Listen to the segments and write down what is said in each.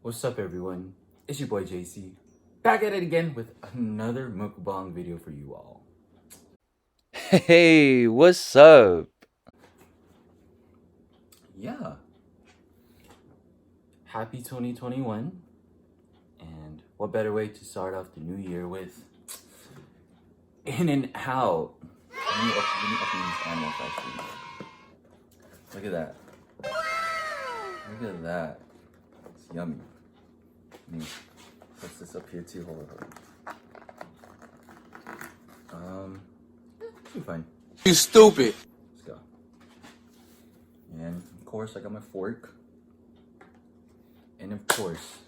What's up, everyone? It's your boy JC, back at it again with another mukbang video for you all. Hey, what's up? Yeah. Happy 2021. And what better way to start off the new year with In and Out. Let me open these animal factories. Look at that. Look at that. It's yummy. Let me put this up here too. Hold on. Should be fine. You stupid. Let's go. And of course, I got my fork. And of course,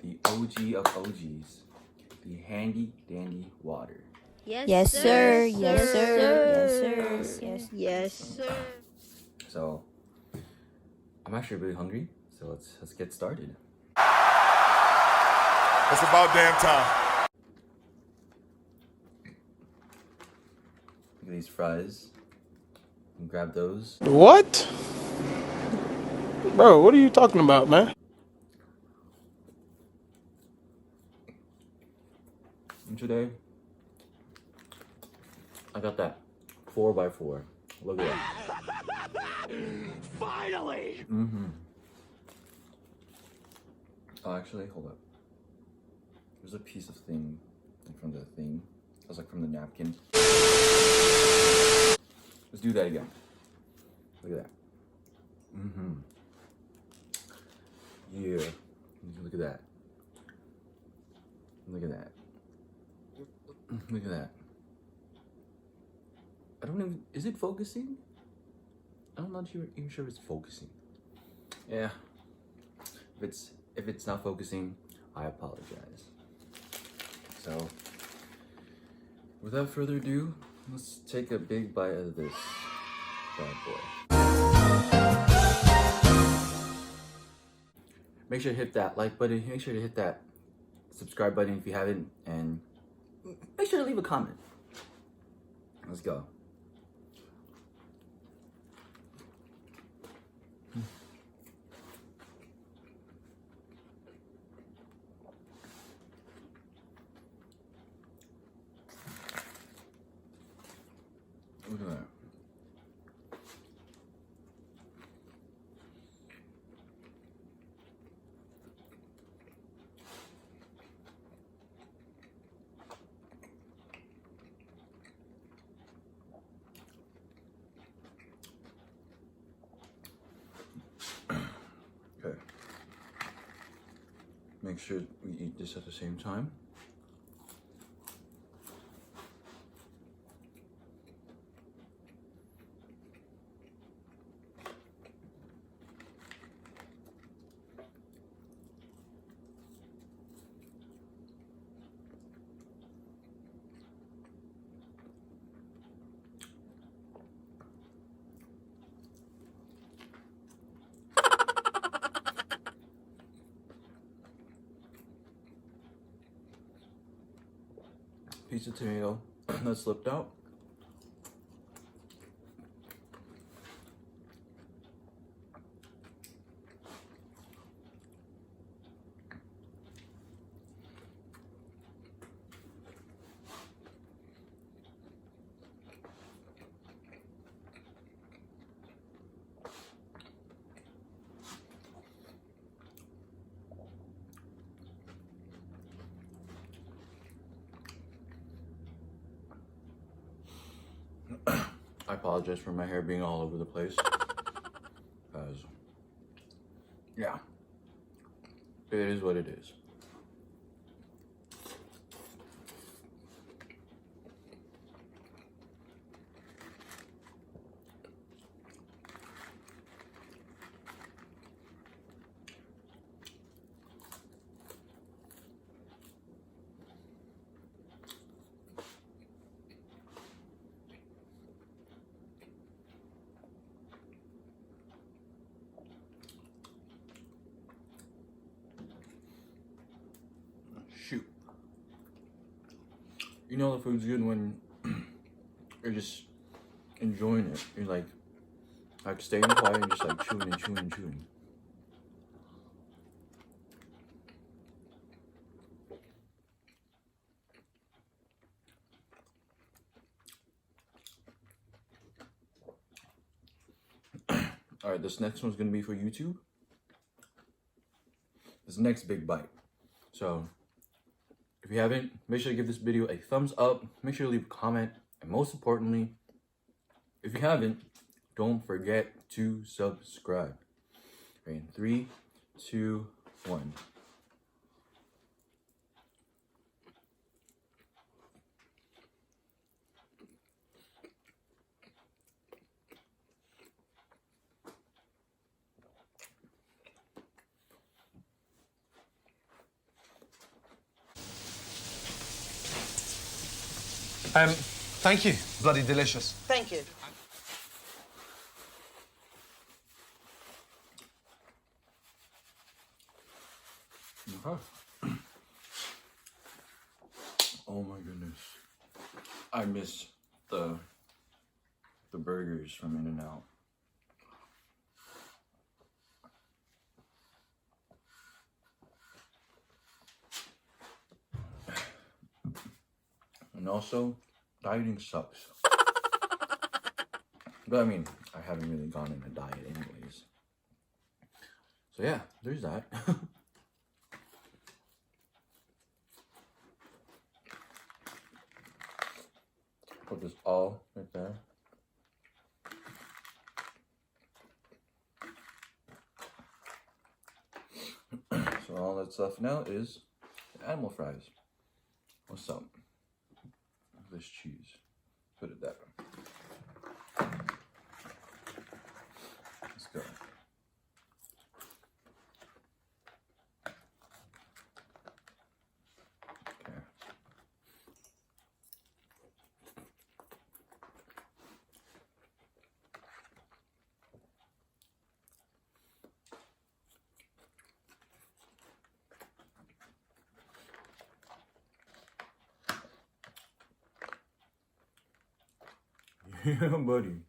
the OG of OGs, the handy dandy water. Yes, sir. Yes, sir. Yes, sir. So, I'm actually really hungry. So let's get started. It's about damn time. Look at these fries. And grab those. What? Bro, what are you talking about, man? And today, I got that 4x4. Look at that. Finally! Oh, actually, hold up. There's a piece of thing from the thing. It was like from the napkin. Let's do that again. Look at that. Yeah. Look at that. Look at that. Look at that. I don't even, is it focusing? I'm not even sure if it's focusing. Yeah. If it's not focusing, I apologize. So, without further ado, let's take a big bite of this bad boy. Make sure to hit that like button. Make sure to hit that subscribe button if you haven't, and make sure to leave a comment. Let's go. Look at that. Okay. Make sure we eat this at the same time. Piece of tomato that slipped out. I apologize for my hair being all over the place. Because, yeah, it is what it is. Shoot. You know the food's good when you're just enjoying it. You're like staying quiet and just like chewing and chewing and chewing. Alright, this next one's gonna be for YouTube. This next big bite. So, if you haven't, make sure to give this video a thumbs up. Make sure to leave a comment. And most importantly, if you haven't, don't forget to subscribe. Okay, in 3, 2, 1. Thank you. Bloody delicious. Thank you. Okay. Oh my goodness. I miss the burgers from In-N-Out. And also, dieting sucks. But I mean, I haven't really gone in a diet anyways. So yeah, there's that. Put this all right there. So all that's left now is the animal fries. What's up? This cheese. Put it there. Let's go. Okay. Yeah, buddy.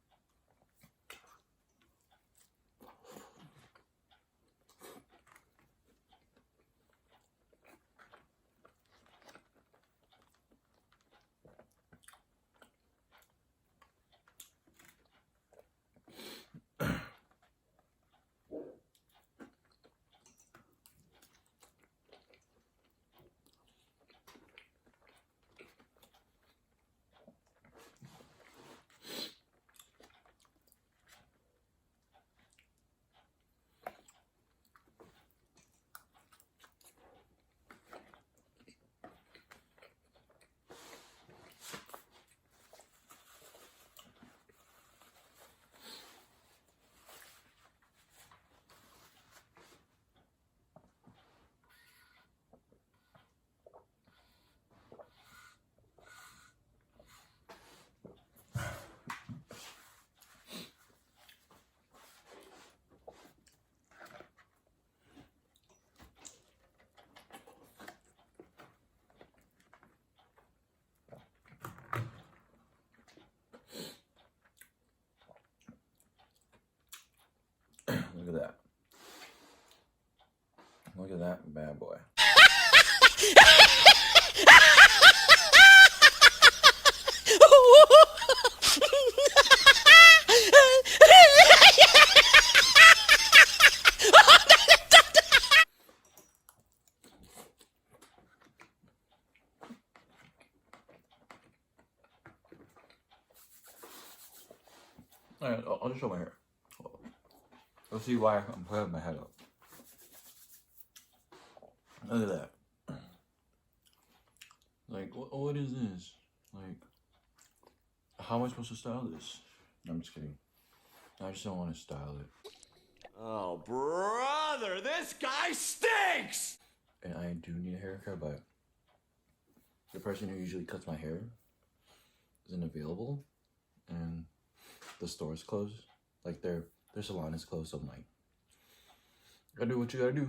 Look at that. Look at that bad boy. Alright, I'll just show my hair. Let's see why I'm putting my head up. Look at that. Like, what is this? Like, how am I supposed to style this? No, I'm just kidding. I just don't want to style it. Oh, brother, this guy stinks! And I do need a haircut, but the person who usually cuts my hair isn't available, and the store's closed. Like, their salon is closed, so I'm like, gotta do what you gotta do.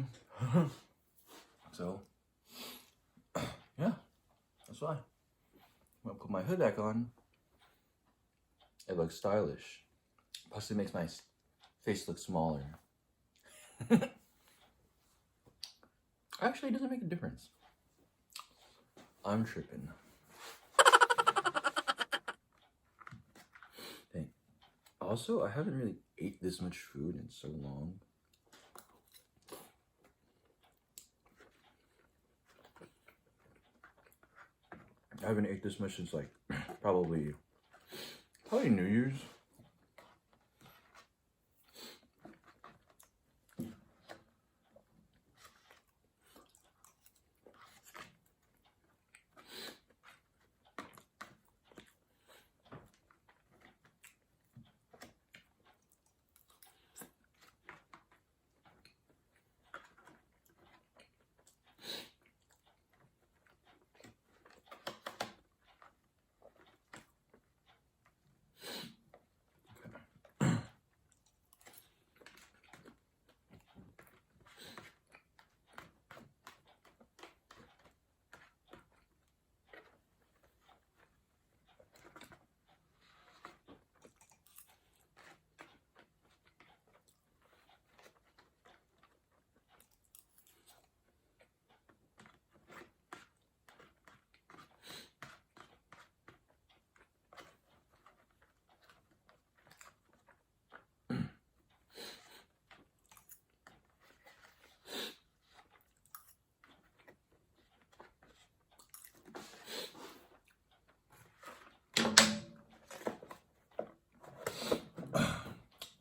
So, yeah, that's why. When I put my hood back on, it looks stylish. Plus, it makes my face look smaller. Actually, it doesn't make a difference. I'm tripping. Dang. Also, I haven't really ate this much food in so long. I haven't ate this much since like probably New Year's.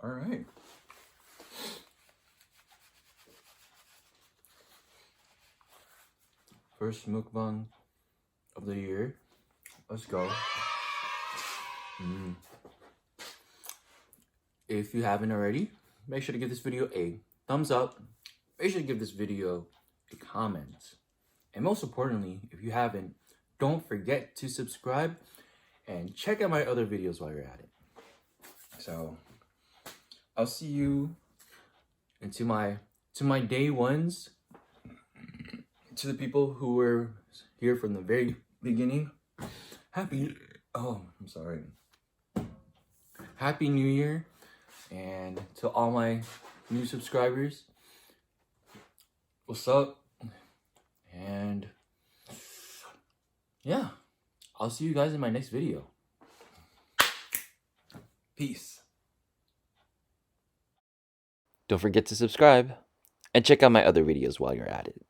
All right. First mukbang of the year. Let's go. If you haven't already, make sure to give this video a thumbs up. Make sure to give this video a comment. And most importantly, if you haven't, don't forget to subscribe and check out my other videos while you're at it. So I'll see you into my day ones. To the people who were here from the very beginning, Happy New Year. And to all my new subscribers, what's up? And yeah, I'll see you guys in my next video. Peace. Don't forget to subscribe and check out my other videos while you're at it.